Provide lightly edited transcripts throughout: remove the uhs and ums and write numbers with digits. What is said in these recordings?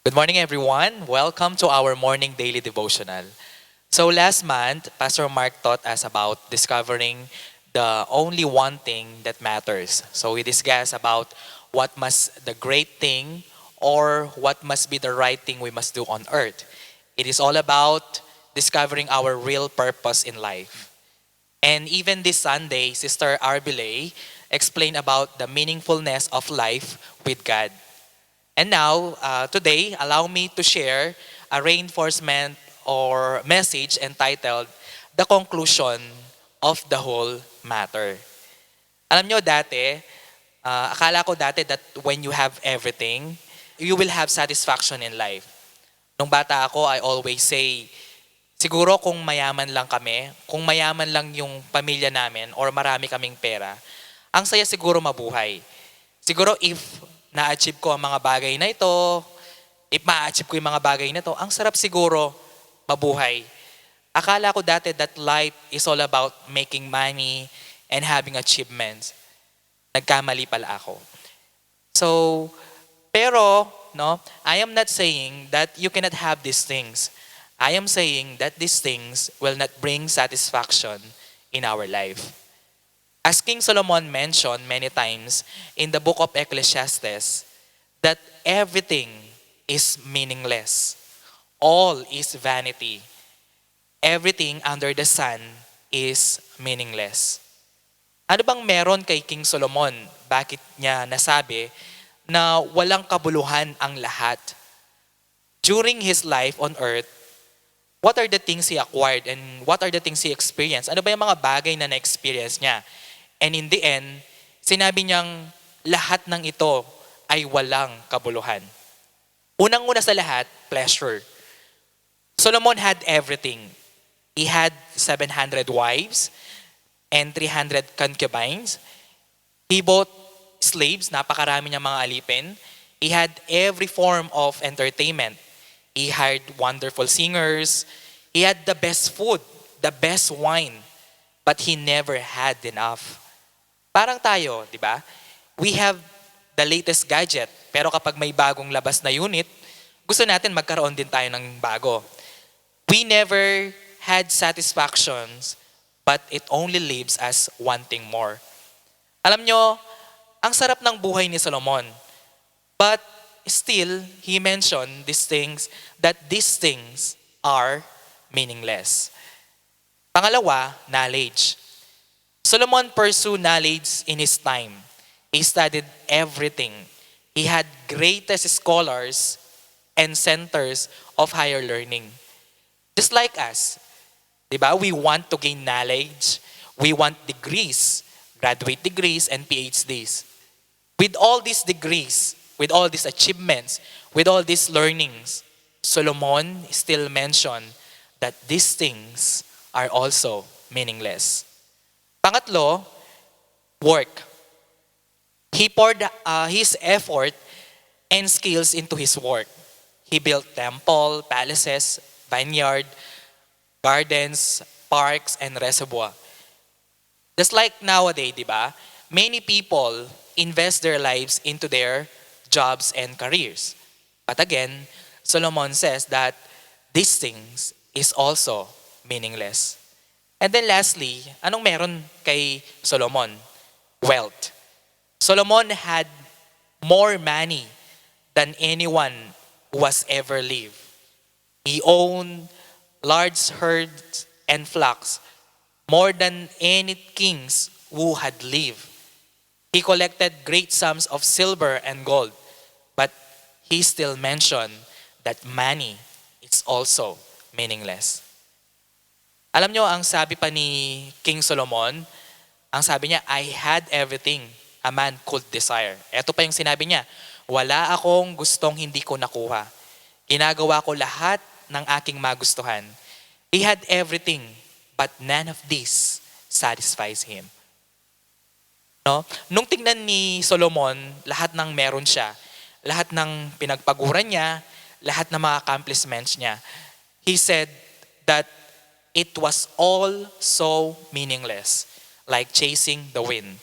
Good morning, everyone. Welcome to our morning daily devotional. So last month, Pastor Mark taught us about discovering the only one thing that matters. So we discussed about what must the great thing or what must be the right thing we must do on earth. It is all about discovering our real purpose in life. And even this Sunday, Sister Arbile explained about the meaningfulness of life with God. And now, today, allow me to share a reinforcement or message entitled, The Conclusion of the Whole Matter. Alam nyo dati, akala ko dati that when you have everything, you will have satisfaction in life. Nung bata ako, I always say, siguro kung mayaman lang kami, kung mayaman lang yung pamilya namin or marami kaming pera, ang saya siguro mabuhay. Siguro if na-achieve ko ang mga bagay na ito, if ma-achieve ko yung mga bagay na ito, ang sarap siguro mabuhay. Akala ko dati that life is all about making money and having achievements. Nagkamali pala ako. So, pero, no, I am not saying that you cannot have these things. I am saying that these things will not bring satisfaction in our life. As King Solomon mentioned many times in the book of Ecclesiastes, that everything is meaningless. All is vanity. Everything under the sun is meaningless. Ano bang meron kay King Solomon? Bakit niya nasabi na walang kabuluhan ang lahat? During his life on earth, what are the things he acquired and what are the things he experienced? Ano ba yung mga bagay na na-experience niya? And in the end, sinabi niyang lahat ng ito ay walang kabuluhan. Unang-una sa lahat, pleasure. Solomon had everything. He had 700 wives and 300 concubines. He bought slaves, napakarami niyang mga alipin. He had every form of entertainment. He hired wonderful singers. He had the best food, the best wine. But he never had enough. Parang tayo, di ba? We have the latest gadget, pero kapag may bagong labas na unit, gusto natin magkaroon din tayo ng bago. We never had satisfactions, but it only leaves us wanting more. Alam nyo, ang sarap ng buhay ni Solomon. But still, he mentioned these things, that these things are meaningless. Pangalawa, knowledge. Solomon pursued knowledge in his time. He studied everything. He had greatest scholars and centers of higher learning. Just like us, di ba? We want to gain knowledge. We want degrees, graduate degrees and PhDs. With all these degrees, with all these achievements, with all these learnings, Solomon still mentioned that these things are also meaningless. Pangatlo, work. He poured his effort and skills into his work. He built temple, palaces, vineyard, gardens, parks, and reservoir. Just like nowadays, di ba? Many people invest their lives into their jobs and careers. But again, Solomon says that these things is also meaningless. And then lastly, anong meron kay Solomon? Wealth. Solomon had more money than anyone who has ever lived. He owned large herds and flocks, more than any kings who had lived. He collected great sums of silver and gold, but he still mentioned that money is also meaningless. Alam nyo, ang sabi pa ni King Solomon, ang sabi niya, I had everything a man could desire. Ito pa yung sinabi niya, wala akong gustong hindi ko nakuha. Ginagawa ko lahat ng aking magustuhan. He had everything, but none of this satisfies him. No? Nung tingnan ni Solomon, lahat ng meron siya, lahat ng pinagpaguran niya, lahat ng mga accomplishments niya, he said that it was all so meaningless, like chasing the wind.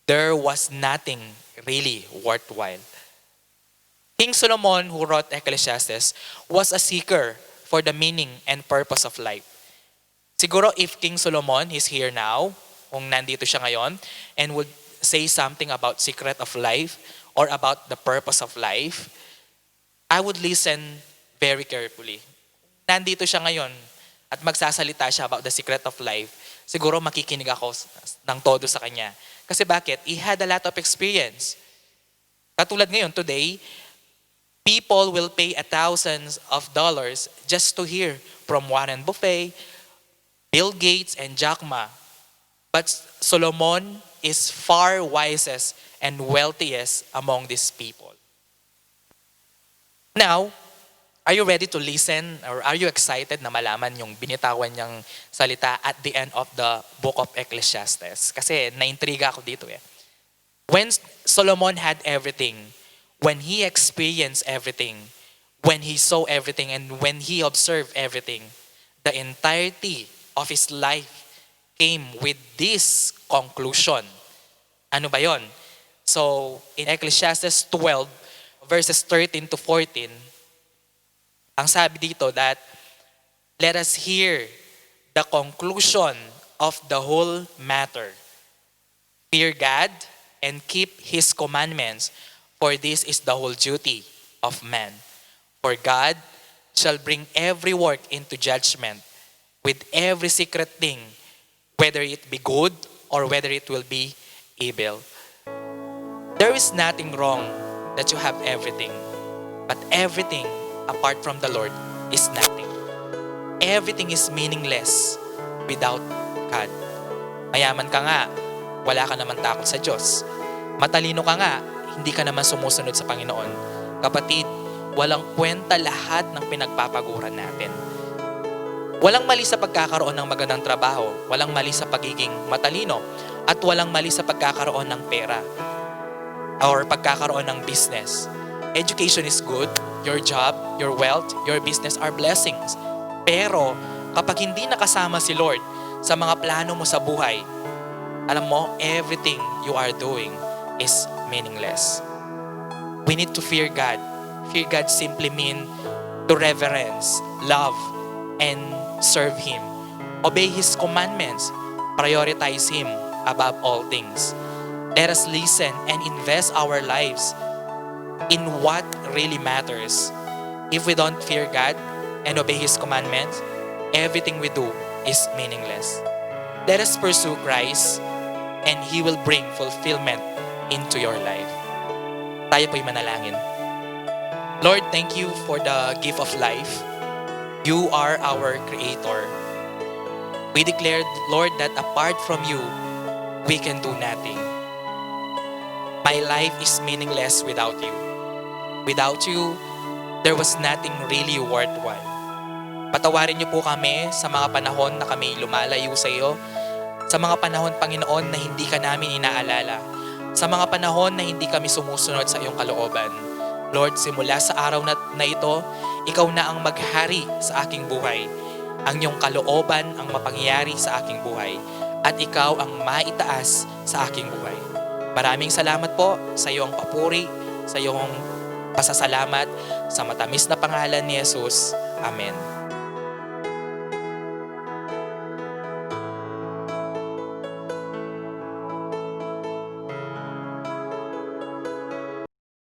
There was nothing really worthwhile. King Solomon, who wrote Ecclesiastes, was a seeker for the meaning and purpose of life. Siguro if King Solomon is here now, kung nandito siya ngayon, and would say something about secret of life or about the purpose of life, I would listen very carefully. Nandito siya ngayon at magsasalita siya about the secret of life, siguro makikinig ako ng todo sa kanya. Kasi bakit? He had a lot of experience. Katulad ngayon, today, people will pay thousands of dollars just to hear from Warren Buffett, Bill Gates, and Jack Ma. But Solomon is far wisest and wealthiest among these people. Now, are you ready to listen or are you excited na malaman yung binitawan niyang salita at the end of the book of Ecclesiastes? Kasi naintriga ako dito eh. When Solomon had everything, when he experienced everything, when he saw everything, and when he observed everything, the entirety of his life came with this conclusion. Ano ba yon? So, in Ecclesiastes 12, verses 13 to 14, ang sabi dito that, let us hear the conclusion of the whole matter. Fear God and keep His commandments, for this is the whole duty of man. For God shall bring every work into judgment with every secret thing, whether it be good or whether it will be evil. There is nothing wrong that you have everything, but everything apart from the Lord is nothing. Everything is meaningless without God. Mayaman ka nga, wala ka naman takot sa Diyos. Matalino ka nga, hindi ka naman sumusunod sa Panginoon. Kapatid, walang kwenta lahat ng pinagpapaguran natin. Walang mali sa pagkakaroon ng magandang trabaho, walang mali sa pagiging matalino, at walang mali sa pagkakaroon ng pera or pagkakaroon ng business. Education is good, your job, your wealth, your business are blessings. Pero kapag hindi nakasama si Lord sa mga plano mo sa buhay, alam mo, everything you are doing is meaningless. We need to fear God. Fear God simply mean to reverence, love, and serve Him. Obey His commandments. Prioritize Him above all things. Let us listen and invest our lives in what really matters. If we don't fear God and obey His commandments, everything we do is meaningless. Let us pursue Christ and He will bring fulfillment into your life. Tayo po'y manalangin. Lord, thank you for the gift of life. You are our Creator. We declare, Lord, that apart from you, we can do nothing. My life is meaningless without you. Without you, there was nothing really worthwhile. Patawarin niyo po kami sa mga panahon na kami lumalayo sa iyo, sa mga panahon, Panginoon, na hindi ka namin inaalala, sa mga panahon na hindi kami sumusunod sa iyong kalooban. Lord, simula sa araw na ito, ikaw na ang maghari sa aking buhay. Ang iyong kalooban ang mapangyayari sa aking buhay, at ikaw ang maitaas sa aking buhay. Maraming salamat po sa iyong papuri, sa iyong pasasalamat, sa matamis na pangalan ni Jesus. Amen.